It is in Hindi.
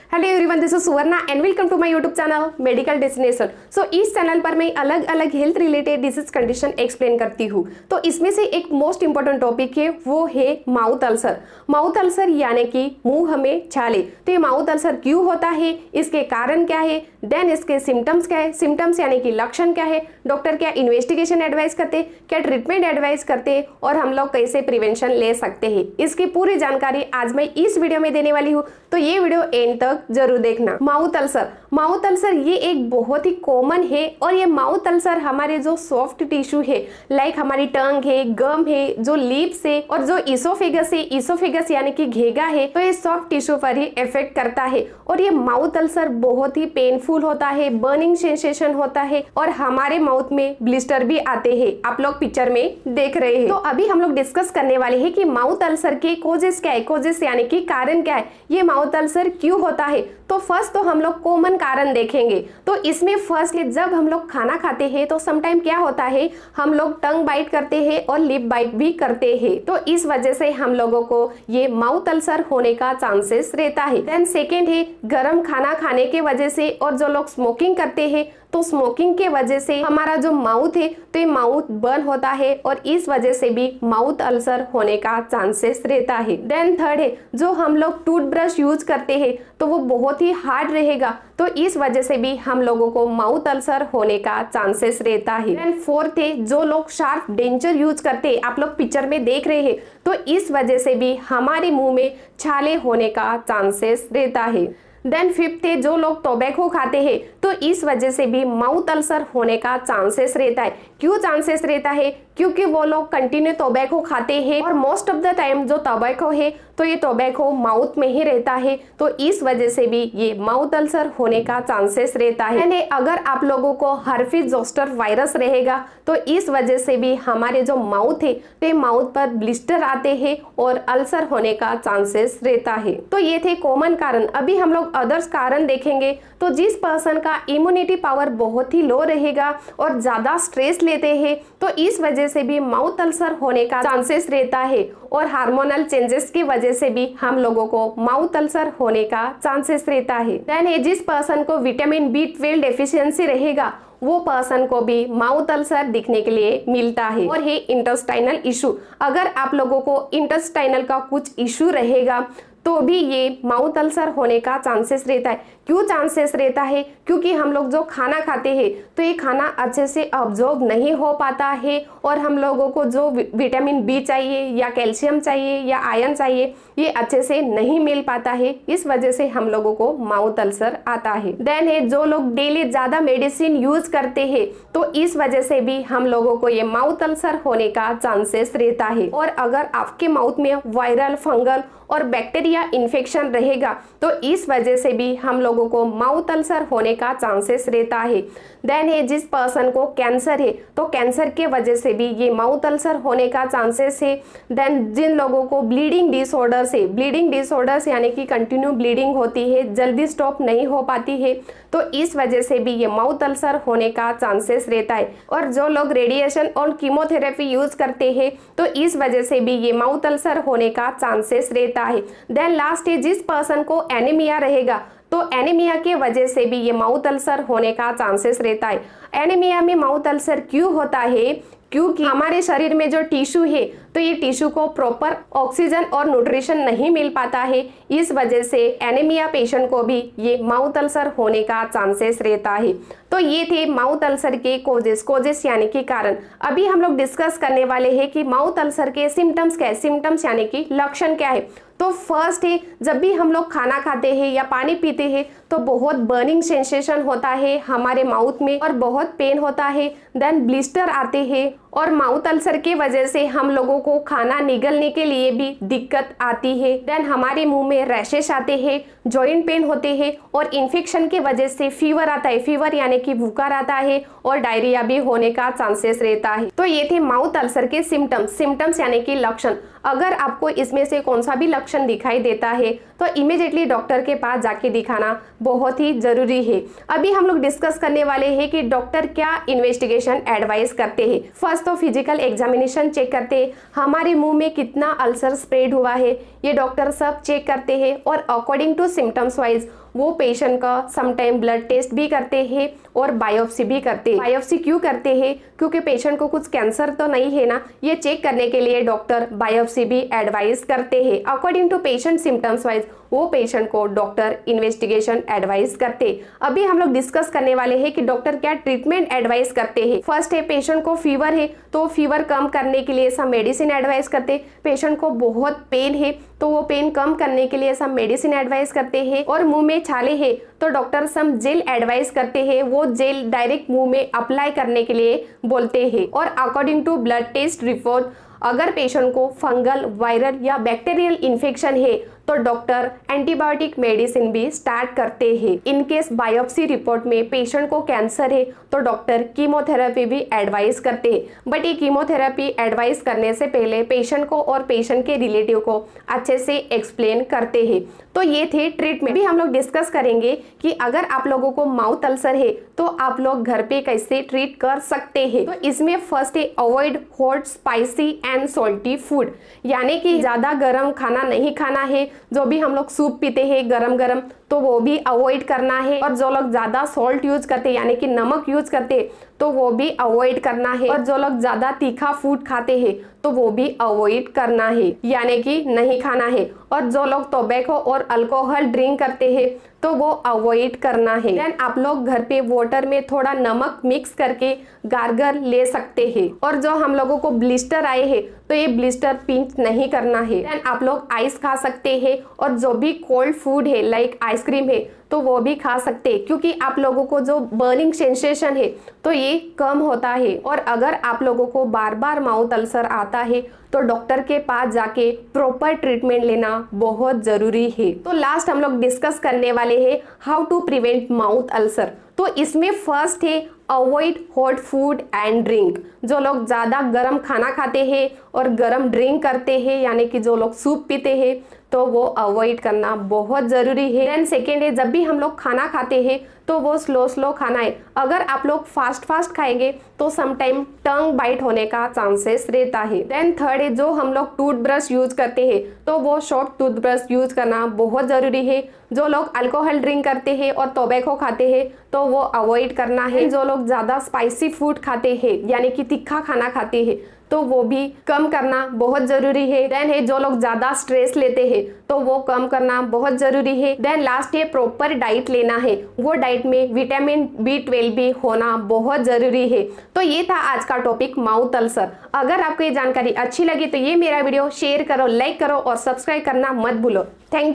Hello everyone, this is Suvarna and welcome to my YouTube channel medical destination. So इस चैनल पर मैं अलग अलग health related disease condition explain करती हूँ। तो इसमें से एक मोस्ट इंपॉर्टेंट टॉपिक है, वो है माउथ अल्सर। माउथ अल्सर यानी कि मुंह में छाले। तो ये माउथ अल्सर क्यों होता है, इसके कारण क्या है, देन इसके सिम्टम्स क्या है, सिम्टम्स यानी कि लक्षण क्या है, डॉक्टर क्या इन्वेस्टिगेशन एडवाइस करते हैं, क्या ट्रीटमेंट एडवाइस करते हैं और हम लोग कैसे प्रिवेंशन ले सकते हैं, इसकी पूरी जानकारी आज मैं इस वीडियो में देने वाली हूँ। तो ये वीडियो एंड तक जरूर देखना। माउथ अल्सर, माउथ अल्सर ये एक बहुत ही कॉमन है और ये माउथ अल्सर हमारे जो सॉफ्ट टिश्यू है, लाइक हमारी टंग है, गम है, जो लिप्स है और जो इसोफेगस है, इसोफेगस यानी कि घेगा है, तो ये सॉफ्ट टिश्यू पर ही इफेक्ट करता है। और ये माउथ अल्सर बहुत ही पेनफुल होता है, बर्निंग सेंसेशन होता है और हमारे माउथ में ब्लिस्टर भी आते हैं, आप लोग पिक्चर में देख रहे हैं। तो अभी हम लोग डिस्कस करने वाले हैं कि माउथ अल्सर के कोजेस क्या है, कोजेस यानी कि कारण क्या है, ये माउथ अल्सर क्यों होता है। तो फर्स्ट तो हम लोग कॉमन कारण देखेंगे। तो इसमें फर्स्टली जब हम लोग खाना खाते हैं तो समटाइम क्या होता है, हम लोग टंग बाइट करते हैं और लिप बाइट भी करते हैं, तो इस वजह से हम लोगों को ये माउथ अल्सर होने का चांसेस रहता है। देन सेकेंड है गर्म खाना खाने के वजह से, और जो लोग स्मोकिंग करते हैं तो स्मोकिंग के वजह से हमारा जो माउथ है तो ये माउथ बर्न होता है और इस वजह से भी माउथ अल्सर होने का चांसेस रहता है। देन थर्ड है जो हम लोग टूथब्रश यूज करते हैं तो वो बहुत ही हार्ड रहेगा, तो इस वजह से भी हम लोगों को माउथ अल्सर होने का चांसेस रहता है। देन फोर्थ है जो लोग शार्प डेंचर यूज करते हैं, आप लोग पिक्चर में देख रहे हैं, तो इस वजह से भी हमारे मुंह में छाले होने का चांसेस रहता है। देन फिफ्थ है जो लोग टोबैको खाते हैं तो इस वजह से भी माउथ अल्सर होने का चांसेस रहता है। क्यों चांसेस रहता है, क्योंकि वो लोग कंटिन्यू टोबैको खाते हैं और मोस्ट ऑफ द टाइम जो टोबैको है तो ये टोबैको माउथ में ही रहता है, तो इस वजह से भी ये माउथ अल्सर होने का चांसेस रहता है। यानी अगर आप लोगों को herpes zoster वायरस रहेगा तो इस वजह से भी हमारे जो माउथ है तो माउथ पर ब्लिस्टर आते हैं और अल्सर होने का चांसेस रहता है। तो ये थे कॉमन कारण। अभी हम लोग अदर्स कारण देखेंगे। तो जिस पर्सन का इम्यूनिटी पावर बहुत ही लो रहेगा और ज्यादा स्ट्रेस लेते हैं तो इस वजह से भी माउथ अल्सर होने का चांसेस रहता है, और हार्मोनल चेंजेस की वजह से भी हम लोगों को माउथ अल्सर होने का चांसेस रहता है। देन जिस पर्सन को विटामिन B12 डेफिशिएंसी रहेगा वो पर्सन को भी माउथ अल्सर दिखने के लिए मिलता है। और है इंटेस्टाइनल इशू, अगर आप लोगों को इंटेस्टाइनल का कुछ इशू रहेगा तो भी ये माउथ अल्सर होने का चांसेस रहता है। क्यों चांसेस रहता है, क्योंकि हम लोग जो खाना खाते हैं तो ये खाना अच्छे से अब्जॉर्ब नहीं हो पाता है और हम लोगों को जो विटामिन B चाहिए या कैल्शियम चाहिए या आयरन चाहिए ये अच्छे से नहीं मिल पाता है, इस वजह से हम लोगों को माउथ अल्सर आता है। देन है जो लोग डेली ज्यादा मेडिसिन यूज करते हैं तो इस वजह से भी हम लोगों को ये माउथ अल्सर होने का चांसेस रहता है। और अगर आपके माउथ में वायरल, फंगल और बैक्टीरिया इन्फेक्शन रहेगा तो इस वजह से भी हम लोगों को माउथ अल्सर होने का चांसेस रहता है। देन है जिस पर्सन को कैंसर है तो कैंसर के वजह से भी ये माउथ अल्सर होने का चांसेस है। देन जिन लोगों को ब्लीडिंग डिसऑर्डर्स है, ब्लीडिंग डिसऑर्डर्स यानी कि कंटिन्यू ब्लीडिंग होती है, जल्दी स्टॉप नहीं हो पाती है, तो इस वजह से भी ये माउथ अल्सर होने का चांसेस रहता है। और जो लोग रेडिएशन और कीमोथेरेपी यूज करते हैं तो इस वजह से भी ये माउथ अल्सर होने का चांसेस रहता है। देन लास्ट है जिस पर्सन को एनीमिया रहेगा तो एनीमिया के वजह से भी ये माउथ अल्सर होने का चांसेस रहता है। एनीमिया में माउथ अल्सर क्यों होता है, क्योंकि हमारे शरीर में जो टिश्यू है तो ये टिश्यू को प्रॉपर ऑक्सीजन और न्यूट्रिशन नहीं मिल पाता है, इस वजह से एनीमिया पेशेंट को भी ये माउथ अल्सर होने का चांसेस रहता है। तो ये थे माउथ अल्सर के कोजेस यानी कि कारण। अभी हम लोग डिस्कस करने वाले हैं कि माउथ अल्सर के सिम्टम्स क्या है, सिम्टम्स यानी कि लक्षण क्या है। तो फर्स्ट है जब भी हम लोग खाना खाते हैं या पानी पीते हैं तो बहुत बर्निंग सेंसेशन होता है हमारे माउथ में और बहुत पेन होता है। देन ब्लिस्टर आते हैं और माउथ अल्सर के वजह से हम लोगों को खाना निगलने के लिए भी दिक्कत आती है। देन हमारे मुंह में रैशेस आते हैं, जॉइंट पेन होते हैं और इन्फेक्शन की वजह से फीवर आता है, फीवर यानी कि बुखार आता है और डायरिया भी होने का चांसेस रहता है। तो ये थे माउथ अल्सर के सिम्टम्स यानी कि लक्षण। अगर आपको इसमें से कौन सा भी लक्षण दिखाई देता है तो इमीडिएटली डॉक्टर के पास जाके दिखाना बहुत ही जरूरी है। अभी हम लोग डिस्कस करने वाले हैं कि डॉक्टर क्या इन्वेस्टिगेशन एडवाइस करते हैं। फर्स्ट तो फिजिकल एग्जामिनेशन चेक करते हैं, हमारे मुंह में कितना अल्सर स्प्रेड हुआ है ये डॉक्टर सब चेक करते हैं और अकॉर्डिंग टू सिम्टम्स वाइज वो पेशेंट का समटाइम ब्लड टेस्ट भी करते हैं और बायोप्सी भी करते हैं। बायोप्सी क्यों करते हैं? क्योंकि पेशेंट को कुछ कैंसर तो नहीं है ना, ये चेक करने के लिए डॉक्टर बायोप्सी भी एडवाइस करते हैं। According to patient symptoms wise वो पेशेंट को डॉक्टर इन्वेस्टिगेशन एडवाइस करते। अभी हम लोग डिस्कस करने वाले हैं कि डॉक्टर क्या ट्रीटमेंट एडवाइस करते हैं। फर्स्ट है, पेशेंट को फीवर है तो फीवर कम करने के लिए सब मेडिसिन एडवाइस करते। पेशेंट को बहुत पेन है तो वो पेन कम करने के लिए सब मेडिसिन एडवाइस करते हैं। और मुंह में छाले है तो डॉक्टर सम जेल एडवाइस करते हैं, वो जेल डायरेक्ट मुंह में अप्लाई करने के लिए बोलते हैं। और according to blood test report अगर पेशेंट को फंगल, वायरल या बैक्टीरियल इन्फेक्शन है तो डॉक्टर एंटीबायोटिक मेडिसिन भी स्टार्ट करते हैं। इन केस बायोप्सी रिपोर्ट में पेशेंट को कैंसर है तो डॉक्टर कीमोथेरेपी भी एडवाइस करते हैं। बट ये कीमोथेरेपी एडवाइस करने से पहले पेशेंट को और पेशेंट के रिलेटिव को अच्छे से एक्सप्लेन करते हैं। तो ये थे ट्रीटमेंट। भी हम लोग डिस्कस करेंगे कि अगर आप लोगों को माउथ अल्सर है तो आप लोग घर पे कैसे ट्रीट कर सकते हैं। तो इसमें फर्स्ट है, avoid hot, spicy and salty food, यानी कि ज्यादा गर्म खाना नहीं खाना है। जो भी हम लोग सूप पीते हैं गरम गरम तो वो भी अवॉइड करना है। और जो लोग ज्यादा सॉल्ट यूज करते हैं यानी कि नमक यूज करते हैं तो वो भी अवॉइड करना है। और जो लोग ज्यादा तीखा फूड खाते हैं तो वो भी अवॉइड करना है, यानी कि नहीं खाना है। और जो लोग टोबैको और अल्कोहल ड्रिंक करते हैं तो वो अवॉइड करना है। देन आप लोग घर पे वाटर में थोड़ा नमक मिक्स करके गार्गल ले सकते हैं। और जो हम लोगों को ब्लिस्टर आए हैं तो ये ब्लिस्टर पिंच नहीं करना है। देन आप लोग आइस खा सकते हैं और जो भी कोल्ड फूड है लाइक आइसक्रीम है तो वो भी खा सकते हैं, क्योंकि आप लोगों को जो बर्निंग सेंसेशन है तो ये कम होता है। और अगर आप लोगों को बार बार माउथ अल्सर आता है तो डॉक्टर के पास जाके प्रॉपर ट्रीटमेंट लेना बहुत जरूरी है। तो लास्ट हम लोग डिस्कस करने वाले हैं how to prevent mouth ulcer. तो इसमें फर्स्ट है, avoid hot food and drink. जो लोग ज्यादा गर्म खाना खाते हैं और गर्म ड्रिंक करते हैं यानी कि जो लोग सूप पीते हैं तो वो अवॉइड करना बहुत जरूरी है। देन सेकेंड है, जब भी हम लोग खाना खाते हैं तो वो स्लो स्लो खाना है। अगर आप लोग फास्ट खाएंगे तो समटाइम टंग बाइट होने का चांसेस रहता है। देन थर्ड है, जो हम लोग टूथब्रश यूज करते हैं तो वो शॉर्ट टूथब्रश यूज करना बहुत जरूरी है। जो लोग अल्कोहल ड्रिंक करते हैं और टोबैको खाते हैं तो वो अवॉइड करना है। जो लोग ज्यादा स्पाइसी फूड खाते हैं यानी कि तीखा खाना खाते हैं तो वो भी कम करना बहुत जरूरी है। देन है, जो लोग ज्यादा स्ट्रेस लेते हैं तो वो कम करना बहुत जरूरी है। देन लास्ट है, प्रॉपर डाइट लेना है। वो डाइट में विटामिन B12 भी होना बहुत जरूरी है। तो ये था आज का टॉपिक माउथ अल्सर। अगर आपको ये जानकारी अच्छी लगी तो ये मेरा वीडियो शेयर करो, लाइक करो और सब्सक्राइब करना मत भूलो। थैंक